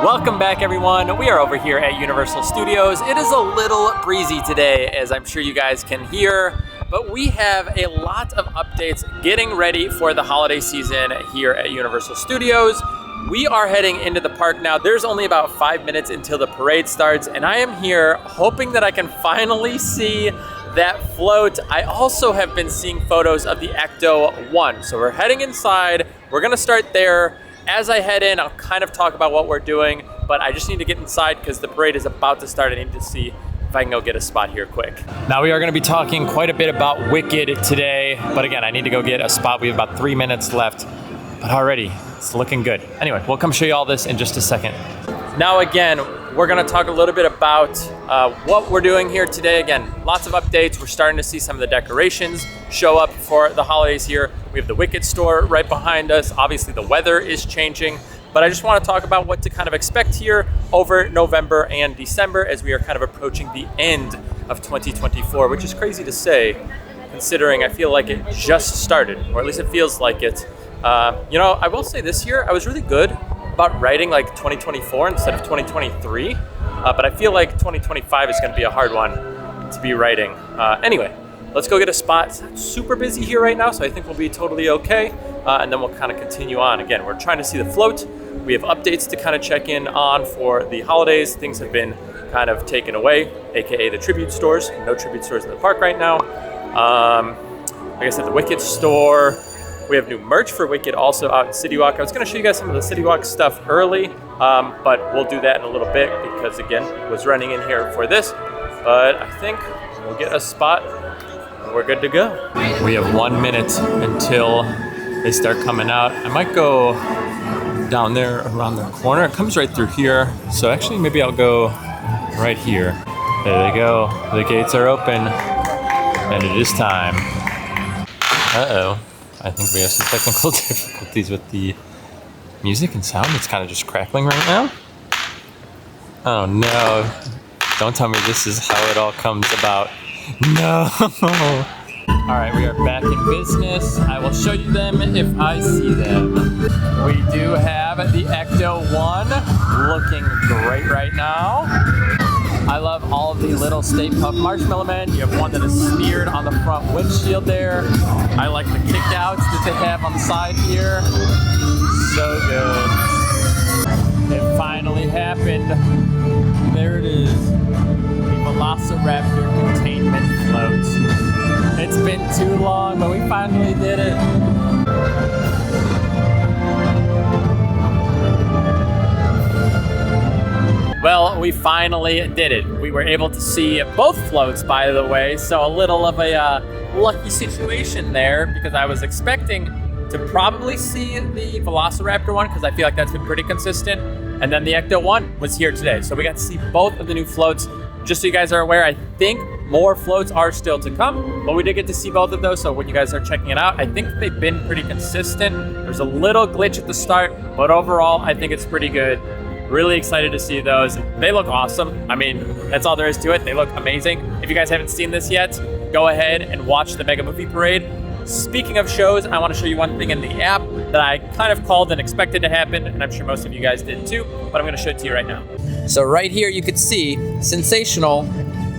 Welcome back, everyone. We are over here at Universal Studios. It is a little breezy today, as I'm sure you guys can hear, but we have a lot of updates getting ready for the holiday season here at Universal Studios. We are heading into the park now. There's only about 5 minutes until the parade starts, and I am here hoping that I can finally see that float. I also have been seeing photos of the Ecto 1. So we're heading inside. We're gonna start there. As I head in, I'll kind of talk about what we're doing, but I just need to get inside because the parade is about to start. I need to see if I can go get a spot here quick. Now we are gonna be talking quite a bit about Wicked today, but again, I need to go get a spot. We have about 3 minutes left, but already it's looking good. Anyway, we'll come show you all this in just a second. Now again, we're gonna talk a little bit about what we're doing here today. Again, lots of updates. We're starting to see some of the decorations show up for the holidays here. We have the Wicked Store right behind us. Obviously the weather is changing, but I just wanna talk about what to kind of expect here over November and December as we are kind of approaching the end of 2024, which is crazy to say, considering I feel like it just started, or at least it feels like it. I will say this year, I was really good about writing like 2024 instead of 2023, but I feel like 2025 is gonna be a hard one to be writing. Anyway, let's go get a spot. It's not super busy here right now, so I think we'll be totally okay, and then we'll kind of continue on. Again, we're trying to see the float. We have updates to kind of check in on for the holidays. Things have been kind of taken away, AKA the tribute stores. No tribute stores in the park right now. Like I said, the Wicked Store. We have new merch for Wicked also out in City Walk. I was gonna show you guys some of the City Walk stuff early, but we'll do that in a little bit because again, was running in here for this. But I think we'll get a spot and we're good to go. We have 1 minute until they start coming out. I might go down there around the corner. It comes right through here. So actually maybe I'll go right here. There they go. The gates are open and it is time. Uh-oh. I think we have some technical difficulties with the music and sound. It's kind of just crackling right now. Oh no. Don't tell me this is how it all comes about. No. All right, we are back in business. I will show you them if I see them. We do have the Ecto 1 looking great right now. I love all of the little Stay Puft Marshmallow Men. You have one that is smeared on the front windshield there. I like the kickouts that they have on the side here. So good. It finally happened. There it is. The Velociraptor containment float. It's been too long, but we finally did it. Well, we finally did it. We were able to see both floats, by the way, so a little of a lucky situation there because I was expecting to probably see the Velociraptor one because I feel like that's been pretty consistent, and then the Ecto 1 was here today. So we got to see both of the new floats. Just so you guys are aware, I think more floats are still to come, but we did get to see both of those, so when you guys are checking it out, I think they've been pretty consistent. There's a little glitch at the start, but overall, I think it's pretty good. Really excited to see those. They look awesome. I mean, that's all there is to it. They look amazing. If you guys haven't seen this yet, go ahead and watch the Mega Movie Parade. Speaking of shows, I want to show you one thing in the app that I kind of called and expected to happen, and I'm sure most of you guys did too, but I'm going to show it to you right now. So right here you could see Sensational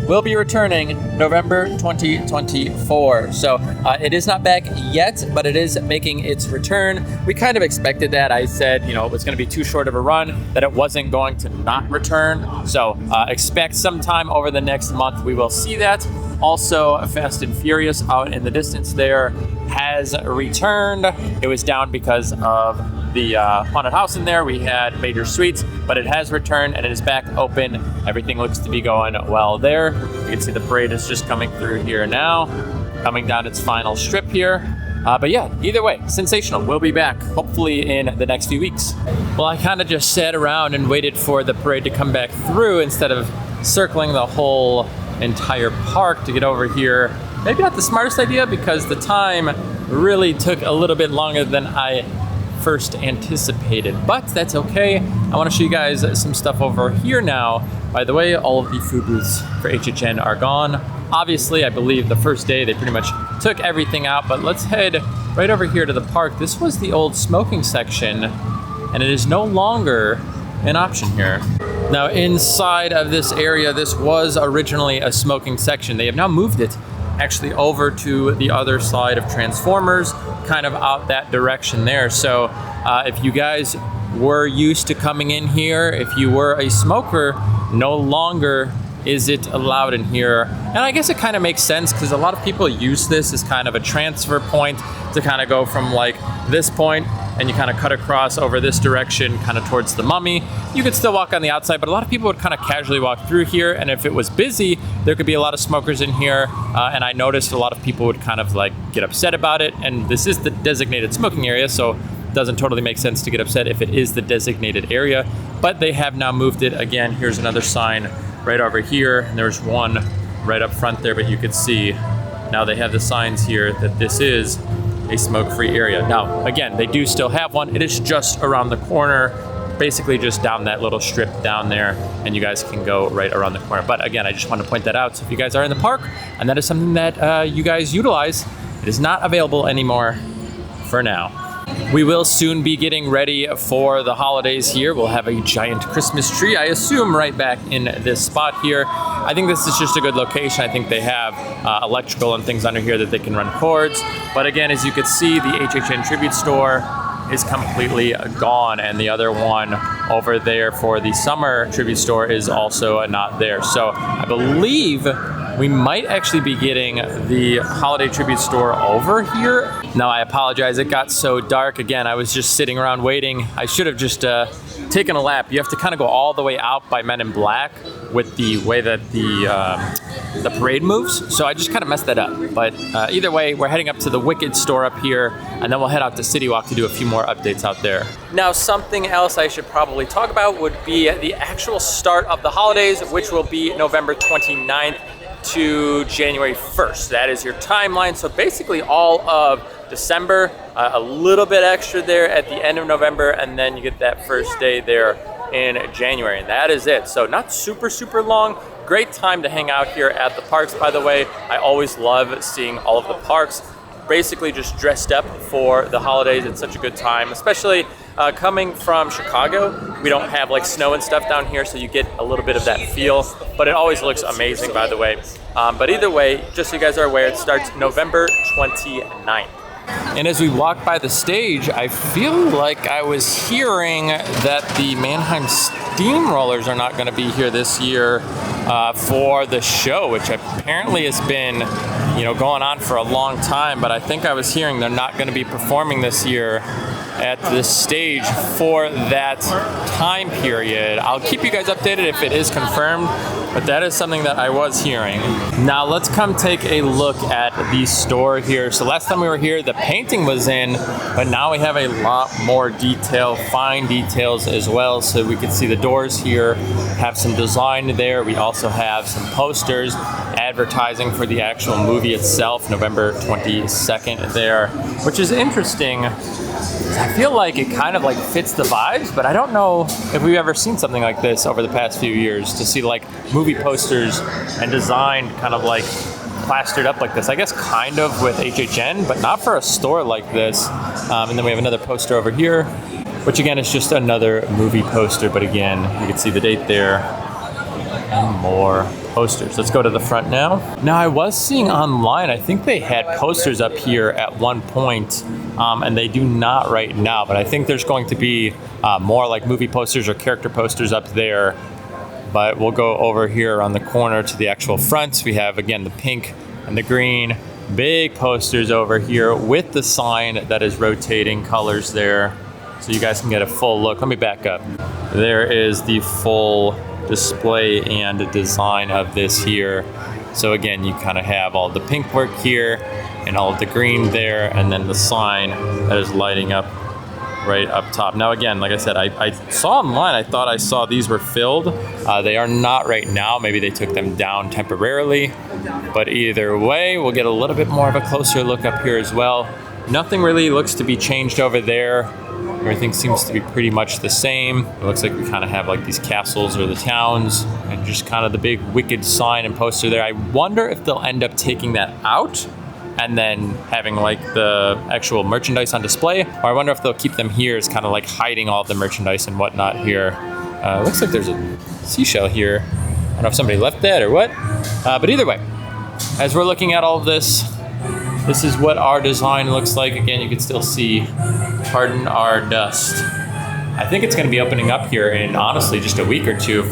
will be returning November 2024. So it is not back yet, but it is making its return. We kind of expected that. I said, it was going to be too short of a run, that it wasn't going to not return. So expect sometime over the next month we will see that. Also, Fast and Furious out in the distance there has returned. It was down because of the haunted house in there. We had major suites, but it has returned and it is back open. Everything looks to be going well there. You can see the parade is just coming through here now, coming down its final strip here. But yeah, either way, Sensational will be back, hopefully in the next few weeks. Well, I kind of just sat around and waited for the parade to come back through instead of circling the whole entire park to get over here. Maybe not the smartest idea because the time really took a little bit longer than I first anticipated, but that's okay. I want to show you guys some stuff over here now. By the way, all of the food booths for HHN are gone. Obviously, I believe the first day they pretty much took everything out, but let's head right over here to the park. This was the old smoking section, and it is no longer an option here. Now inside of this area, this was originally a smoking section. They have now moved it actually over to the other side of Transformers, kind of out that direction there. So if you guys were used to coming in here, if you were a smoker, no longer is it allowed in here. And I guess it kind of makes sense because a lot of people use this as kind of a transfer point to kind of go from like this point and you kind of cut across over this direction kind of towards the Mummy. You could still walk on the outside, but a lot of people would kind of casually walk through here, and if it was busy, there could be a lot of smokers in here, and I noticed a lot of people would kind of like get upset about it, and this is the designated smoking area, so it doesn't totally make sense to get upset if it is the designated area, but they have now moved it. Again, here's another sign right over here, and there's one right up front there, but you can see now they have the signs here that this is a smoke-free area. Now, again, they do still have one. It is just around the corner, basically just down that little strip down there, and you guys can go right around the corner. But again, I just want to point that out. So if you guys are in the park and that is something that you guys utilize, it is not available anymore for now. We will soon be getting ready for the holidays here. We'll have a giant Christmas tree, I assume, right back in this spot here. I think this is just a good location. I think they have electrical and things under here that they can run cords. But again, as you can see, the HHN Tribute Store is completely gone, and the other one over there for the summer Tribute Store is also not there. So I believe we might actually be getting the holiday tribute store over here. Now, I apologize, it got so dark. Again, I was just sitting around waiting. I should have just taken a lap. You have to kind of go all the way out by Men in Black with the way that the parade moves. So I just kind of messed that up. But either way, we're heading up to the Wicked store up here, and then we'll head out to City Walk to do a few more updates out there. Now, something else I should probably talk about would be the actual start of the holidays, which will be November 29th. To January 1st. That is your timeline. So basically all of December, a little bit extra there at the end of November, and then you get that first day there in January, and that is it. So not super long. Great time to hang out here at the parks, by the way. I always love seeing all of the parks basically just dressed up for the holidays. It's such a good time, especially coming from Chicago. We don't have like snow and stuff down here, so you get a little bit of that feel, but it always looks amazing, by the way. But either way, just so you guys are aware, it starts November 29th. And as we walk by the stage, I feel like I was hearing that the Mannheim Steamrollers are not going to be here this year for the show, which apparently has been, going on for a long time. But I think I was hearing they're not going to be performing this year at the stage for that time period. I'll keep you guys updated if it is confirmed, but that is something that I was hearing. Now let's come take a look at the store here. So last time we were here, the painting was in, but now we have a lot more detail, fine details as well. So we can see the doors here have some design there. We also have some posters advertising for the actual movie itself, November 22nd there, which is interesting. I feel like it kind of like fits the vibes, but I don't know if we've ever seen something like this over the past few years, to see like movie posters and design kind of like plastered up like this. I guess kind of with HHN, but not for a store like this. And then we have another poster over here, which again is just another movie poster, but again, you can see the date there and more posters. Let's go to the front now. Now, I was seeing online, I think they had posters up here at one point, and they do not right now, but I think there's going to be more like movie posters or character posters up there. But we'll go over here on the corner to the actual front. We have, again, the pink and the green, big posters over here with the sign that is rotating colors there, so you guys can get a full look. Let me back up. There is the full display and design of this here. So again, you kind of have all the pink work here and all of the green there, and then the sign that is lighting up right up top. Now again, like I said, I saw online, I thought I saw these were filled. They are not right now. Maybe they took them down temporarily, but either way, we'll get a little bit more of a closer look up here as well. Nothing really looks to be changed over there. Everything seems to be pretty much the same. It looks like we kind of have like these castles or the towns, and just kind of the big Wicked sign and poster there. I wonder if they'll end up taking that out and then having like the actual merchandise on display, or I wonder if they'll keep them here as kind of like hiding all the merchandise and whatnot here. Looks like there's a seashell here. I don't know if somebody left that or what. But either way, as we're looking at all of this, this is what our design looks like. Again, you can still see Pardon Our Dust. I think it's going to be opening up here in, honestly, just a week or two.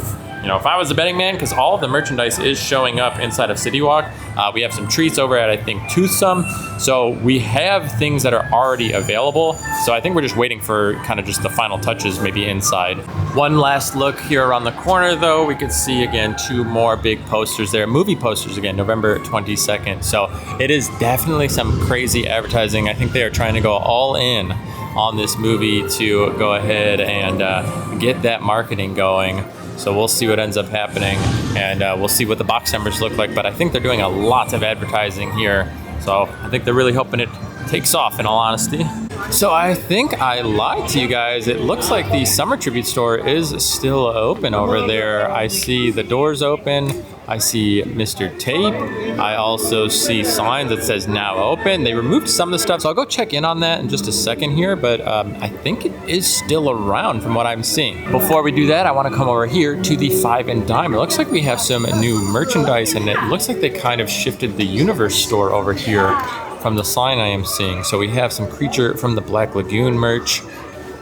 If I was a betting man, because all of the merchandise is showing up inside of City Walk. We have some treats over at, I think, Toothsome. So we have things that are already available. So I think we're just waiting for kind of just the final touches, maybe inside. One last look here around the corner, though. We could see, again, 2 more big posters there. Movie posters, again, November 22nd. So it is definitely some crazy advertising. I think they are trying to go all in on this movie to go ahead and get that marketing going. So we'll see what ends up happening, and we'll see what the box numbers look like. But I think they're doing a lot of advertising here. So I think they're really hoping it takes off, in all honesty. So I think I lied to you guys. It looks like the Summer Tribute Store is still open over there. I see the doors open. I see Mr. Tape. I also see signs that says now open. They removed some of the stuff, so I'll go check in on that in just a second here, but I think it is still around from what I'm seeing. Before we do that, I want to come over here to the 5 and Dime. It looks like we have some new merchandise, and it looks like they kind of shifted the Universe Store over here from the sign I am seeing. So we have some Creature from the Black Lagoon merch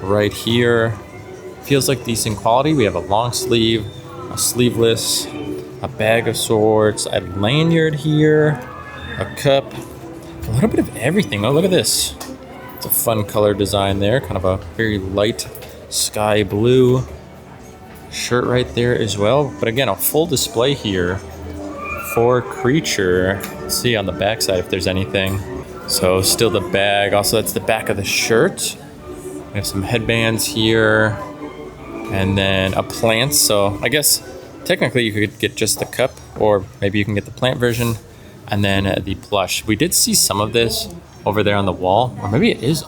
right here. Feels like decent quality. We have a long sleeve, a sleeveless, a bag of sorts, a lanyard here, a cup, a little bit of everything. Oh, look at this. It's a fun color design there, kind of a very light sky blue shirt right there as well. But again, a full display here for Creature. Let's see on the back side if there's anything. So still the bag. Also, that's the back of the shirt. We have some headbands here, and then a plant. So I guess technically you could get just the cup, or maybe you can get the plant version, and then the plush. We did see some of this over there on the wall, or maybe it is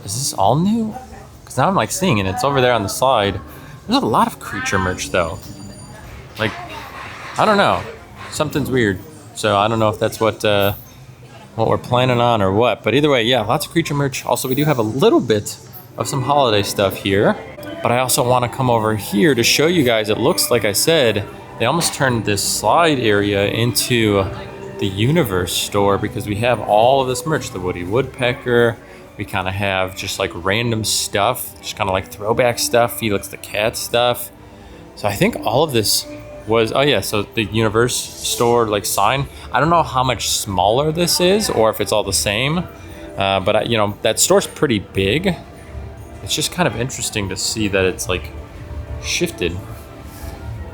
this all new? Because now I'm like seeing it, it's over there on the side. There's a lot of Creature merch though. Like, I don't know, something's weird. So I don't know if that's what we're planning on or what, but either way, yeah, lots of Creature merch. Also, we do have a little bit of some holiday stuff here. But I also want to come over here to show you guys, it looks like I said, they almost turned this slide area into the Universe Store, because we have all of this merch. The Woody Woodpecker, we kind of have just like random stuff, just kind of like throwback stuff, Felix the Cat stuff. So I think all of this was, oh yeah, so the Universe Store like sign. I don't know how much smaller this is or if it's all the same, but that store's pretty big. It's just kind of interesting to see that it's like shifted.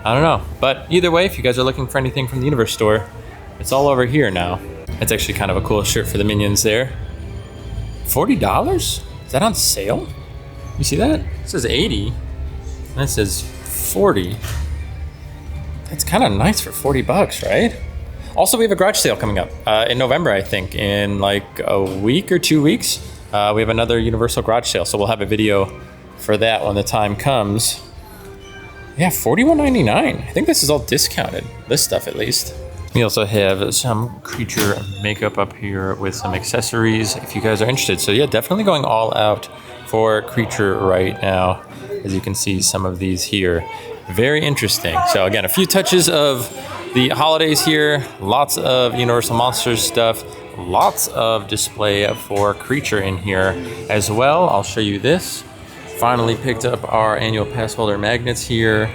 I don't know. But either way, if you guys are looking for anything from the Universe Store, it's all over here now. It's actually kind of a cool shirt for the Minions there. $40? Is that on sale? You see that? It says 80. And it says 40. That's kind of nice for 40 bucks, right? Also, we have a garage sale coming up in November, I think, in like a week or 2 weeks. We have another Universal garage sale, so we'll have a video for that when the time comes. Yeah, $41.99. I think this is all discounted, this stuff at least. We also have some Creature makeup up here with some accessories if you guys are interested. So yeah, definitely going all out for Creature right now. As you can see, some of these here. Very interesting. So again, a few touches of the holidays here, lots of Universal Monsters stuff, lots of display for Creature in here as well. I'll show you this. Finally picked up our annual pass holder magnets here.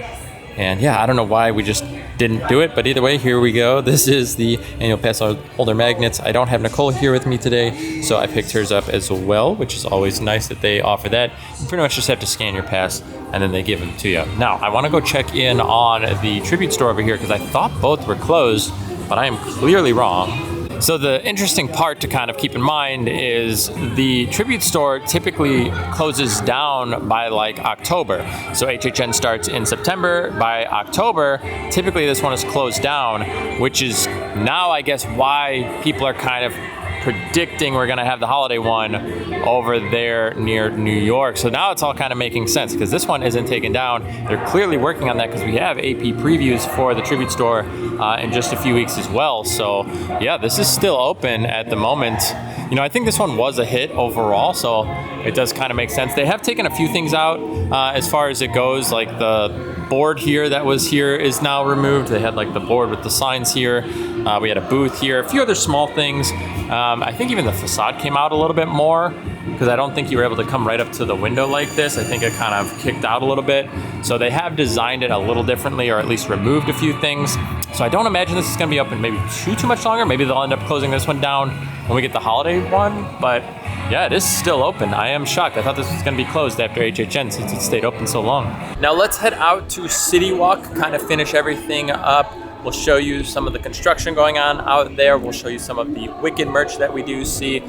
And yeah, I don't know why we just didn't do it, but either way, here we go. This is the annual pass holder magnets. I don't have Nicole here with me today, so I picked hers up as well, which is always nice that they offer that. You pretty much just have to scan your pass, and then they give them to you. Now, I want to go check in on the Tribute Store over here, because I thought both were closed, but I am clearly wrong. So the interesting part to kind of keep in mind is the Tribute Store typically closes down by like October. So HHN starts in September. By October, typically this one is closed down, which is now I guess why people are kind of predicting we're going to have the holiday one over there near New York. So now it's all kind of making sense, because this one isn't taken down. They're clearly working on that, because we have AP previews for the Tribute Store in just a few weeks as well. So yeah, this is still open at the moment. You know, I think this one was a hit overall, so it does kind of make sense. They have taken a few things out as far as it goes, like the board here that was here is now removed. They had like the board with the signs here. We had a booth here, a few other small things. I think even the facade came out a little bit more because I don't think you were able to come right up to the window like this. I think it kind of kicked out a little bit. So they have designed it a little differently, or at least removed a few things. So I don't imagine this is gonna be open maybe too much longer. Maybe they'll end up closing this one down when we get the holiday one, but yeah, it is still open. I am shocked. I thought this was gonna be closed after HHN since it stayed open so long. Now let's head out to City Walk, kind of finish everything up. We'll show you some of the construction going on out there. We'll show you some of the Wicked merch that we do see.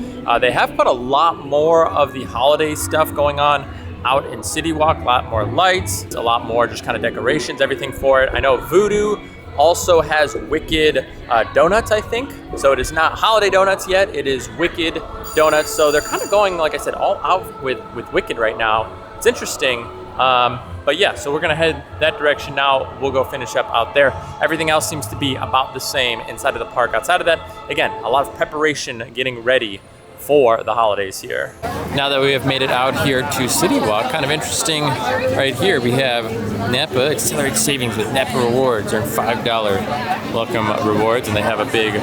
They have put a lot more of the holiday stuff going on out in City Walk, a lot more lights, a lot more just kind of decorations, everything for it. I know Voodoo also has Wicked donuts, I think. So it is not holiday donuts yet, it is Wicked donuts. So they're kind of going, like I said, all out with Wicked right now. It's interesting. But yeah, so we're gonna head that direction now. We'll go finish up out there. Everything else seems to be about the same inside of the park. Outside of that, again, a lot of preparation getting ready for the holidays here. Now that we have made it out here to City Walk, kind of interesting right here, we have Napa Accelerate Savings with Napa Rewards, earn $5 welcome rewards, and they have a big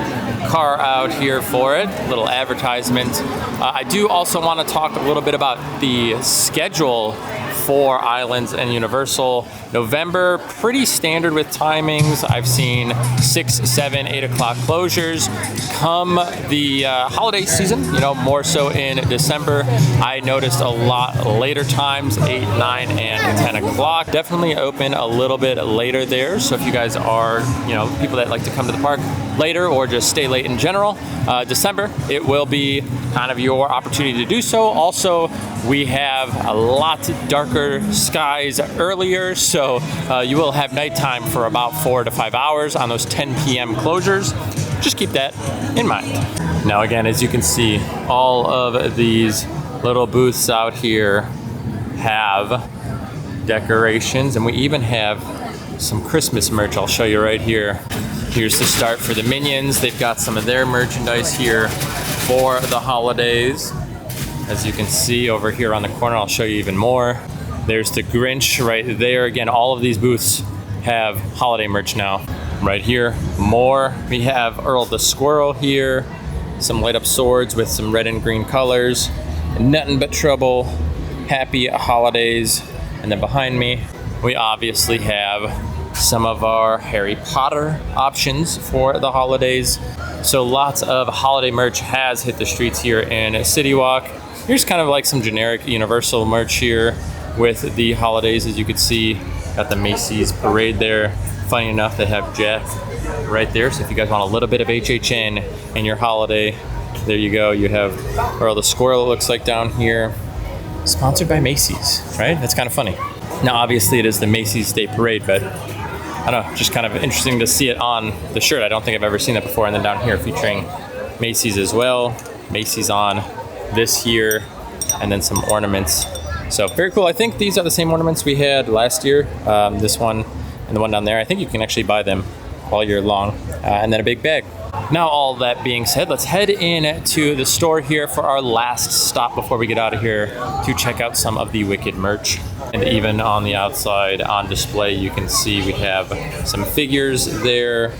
car out here for it, little advertisement. I do also want to talk a little bit about the schedule for Islands and Universal. November, pretty standard with timings. I've seen 6, 7, 8 o'clock closures. Come the holiday season, you know, more so in December, I noticed a lot later times, 8, 9, and 10 o'clock. Definitely open a little bit later there. So if you guys are, you know, people that like to come to the park later or just stay late in general, December, it will be kind of your opportunity to do so. Also, we have a lot darker skies earlier, so you will have nighttime for about 4 to 5 hours on those 10 p.m. closures. Just keep that in mind. Now again, as you can see, all of these little booths out here have decorations, and we even have some Christmas merch. I'll show you right here. Here's the start for the Minions. They've got some of their merchandise here for the holidays. As you can see over here on the corner, I'll show you even more. There's the Grinch right there. Again, all of these booths have holiday merch now. Right here, more. We have Earl the Squirrel here. Some light up swords with some red and green colors. Nothing but trouble. Happy holidays. And then behind me, we obviously have some of our Harry Potter options for the holidays. So lots of holiday merch has hit the streets here in City Walk. Here's kind of like some generic Universal merch here with the holidays. As you can see, got the Macy's parade there. Funny enough, they have Jack right there. So if you guys want a little bit of HHN in your holiday, there you go. You have Earl the Squirrel, it looks like, down here. Sponsored by Macy's, right? That's kind of funny. Now, obviously, it is the Macy's Day Parade, but I don't know, just kind of interesting to see it on the shirt. I don't think I've ever seen that before. And then down here featuring Macy's as well. Macy's on this here, and then some ornaments. So very cool. I think these are the same ornaments we had last year. This one and the one down there. I think you can actually buy them all year long. And then a big bag. Now, all that being said, let's head in to the store here for our last stop before we get out of here to check out some of the Wicked merch. And even on the outside on display, you can see we have some figures there.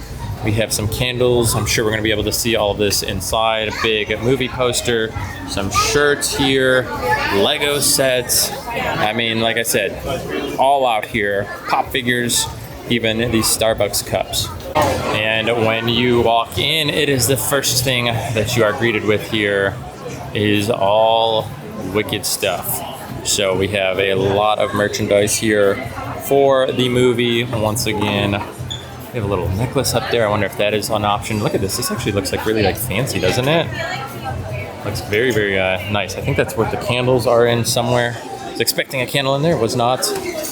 We have some candles. I'm sure we're going to be able to see all of this inside. A big movie poster, some shirts here, Lego sets. I mean, like I said, all out here. Pop figures, even these Starbucks cups. And when you walk in, it is the first thing that you are greeted with here is all Wicked stuff. So we have a lot of merchandise here for the movie. Once again, we have a little necklace up there. I wonder if that is an option. Look at this. This actually looks like really like fancy, doesn't it? Looks very, very nice. I think that's what the candles are in somewhere. I was expecting a candle in there. Was not.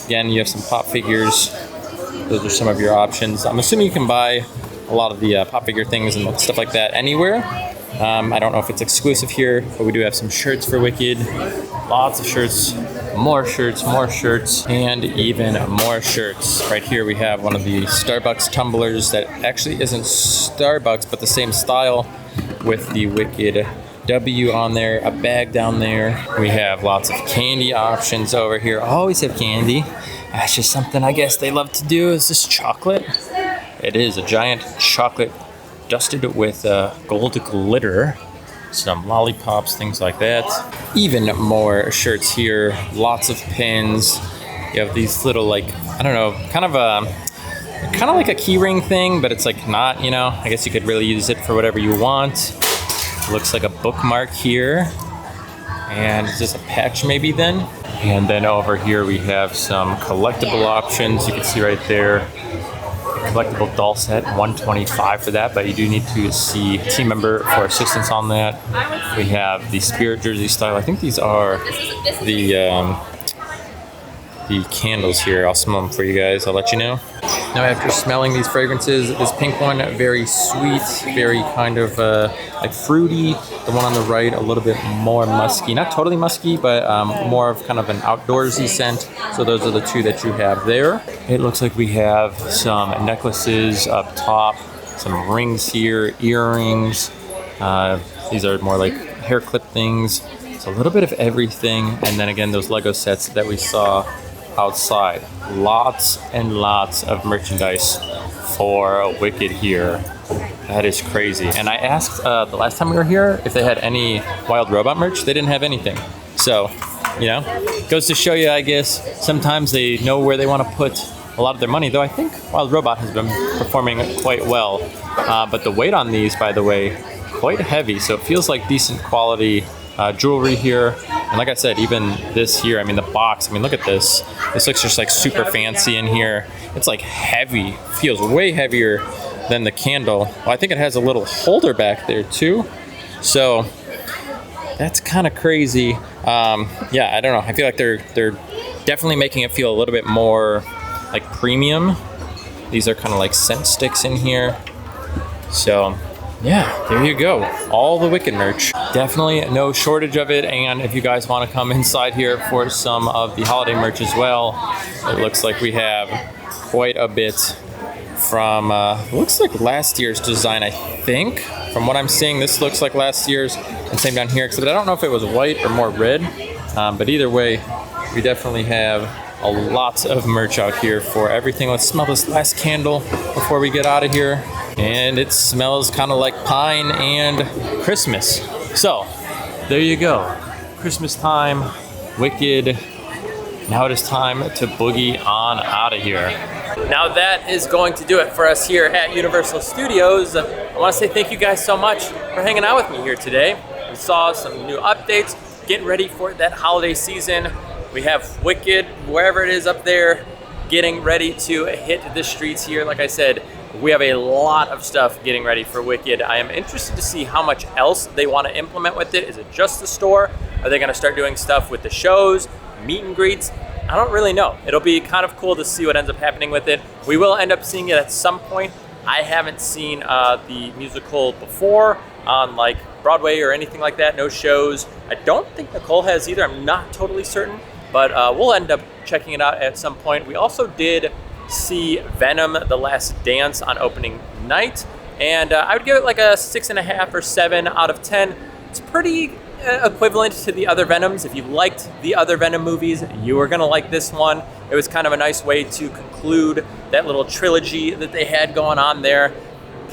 Again, you have some pop figures. Those are some of your options. I'm assuming you can buy a lot of the pop figure things and stuff like that anywhere. I don't know if it's exclusive here, but we do have some shirts for Wicked. Lots of shirts, more shirts, and even more shirts. Right here we have one of the Starbucks tumblers that actually isn't Starbucks, but the same style with the Wicked W on there, a bag down there. We have lots of candy options over here. Always have candy. That's just something I guess they love to do. Is this chocolate? It is a giant chocolate dusted with gold glitter. Some lollipops, things like that. Even more shirts here. Lots of pins. You have these little, like, I don't know, kind of like a key ring thing, but it's like not, you know. I guess you could really use it for whatever you want. Looks like a bookmark here. And is this a patch maybe then? And then over here we have some collectible options. You can see right there. Collectible doll set, $125 for that, but you do need to see team member for assistance on that. We have the Spirit jersey style. I think these are the candles here. I'll smell them for you guys. I'll let you know. Now after smelling these fragrances, this pink one, very sweet, very kind of like fruity. The one on the right, a little bit more musky. Not totally musky, but more of kind of an outdoorsy scent. So those are the two that you have there. It looks like we have some necklaces up top, some rings here, earrings. These are more like hair clip things. So a little bit of everything. And then again, those Lego sets that we saw outside. Lots and lots of merchandise for Wicked here. That is crazy. And I asked the last time we were here if they had any Wild Robot merch. They didn't have anything. So, you know, goes to show you, I guess, sometimes they know where they want to put a lot of their money, though I think Wild Robot has been performing quite well. But the weight on these, by the way, quite heavy. So it feels like decent quality jewelry here. And like I said, even this here, I mean, the box, I mean, look at this. This looks just like super fancy in here. It's like heavy, feels way heavier than the candle. Well, I think it has a little holder back there too. So that's kind of crazy. Yeah, I don't know. I feel like they're definitely making it feel a little bit more like premium. These are kind of like scent sticks in here. So yeah, there you go. All the Wicked merch. Definitely no shortage of it. And if you guys want to come inside here for some of the holiday merch as well, it looks like we have quite a bit from, looks like last year's design, I think. From what I'm seeing, this looks like last year's. And same down here, except I don't know if it was white or more red. But either way, we definitely have a lot of merch out here for everything. Let's smell this last candle before we get out of here. And it smells kind of like pine and Christmas. So, there you go. Christmas time, Wicked. Now it is time to boogie on out of here. Now that is going to do it for us here at Universal Studios. I want to say thank you guys so much for hanging out with me here today. We saw some new updates, getting ready for that holiday season. We have Wicked, wherever it is up there, getting ready to hit the streets here. Like I said, we have a lot of stuff getting ready for Wicked. I am interested to see how much else they want to implement with it. Is it just the store? Are they going to start doing stuff with the shows, meet and greets? I don't really know. It'll be kind of cool to see what ends up happening with it. We will end up seeing it at some point. I haven't seen the musical before on like Broadway or anything like that. No shows. I don't think Nicole has either. I'm not totally certain, but we'll end up checking it out at some point. We also did see Venom: The Last Dance on opening night, and I would give it like a 6.5 or 7 out of 10. It's pretty equivalent to the other Venoms. If you liked the other Venom movies, you are gonna like this one. It was kind of a nice way to conclude that little trilogy that they had going on there.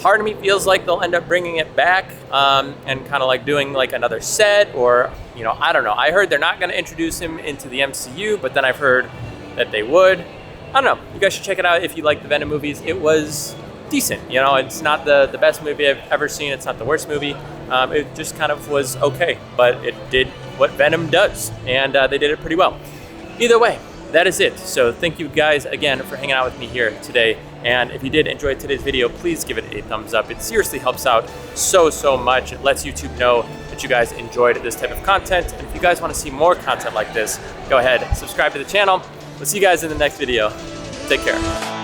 Part of me feels like they'll end up bringing it back and kind of like doing like another set, or, you know, I don't know. I heard they're not gonna introduce him into the MCU, but then I've heard that they would. I don't know. You guys should check it out if you like the Venom movies. It was decent. You know, it's not the best movie I've ever seen. It's not the worst movie. It just kind of was okay, but it did what Venom does, and they did it pretty well. Either way, that is it. So thank you guys again for hanging out with me here today. And if you did enjoy today's video, please give it a thumbs up. It seriously helps out so much. It lets YouTube know that you guys enjoyed this type of content. And if you guys want to see more content like this, go ahead, subscribe to the channel. We'll see you guys in the next video. Take care.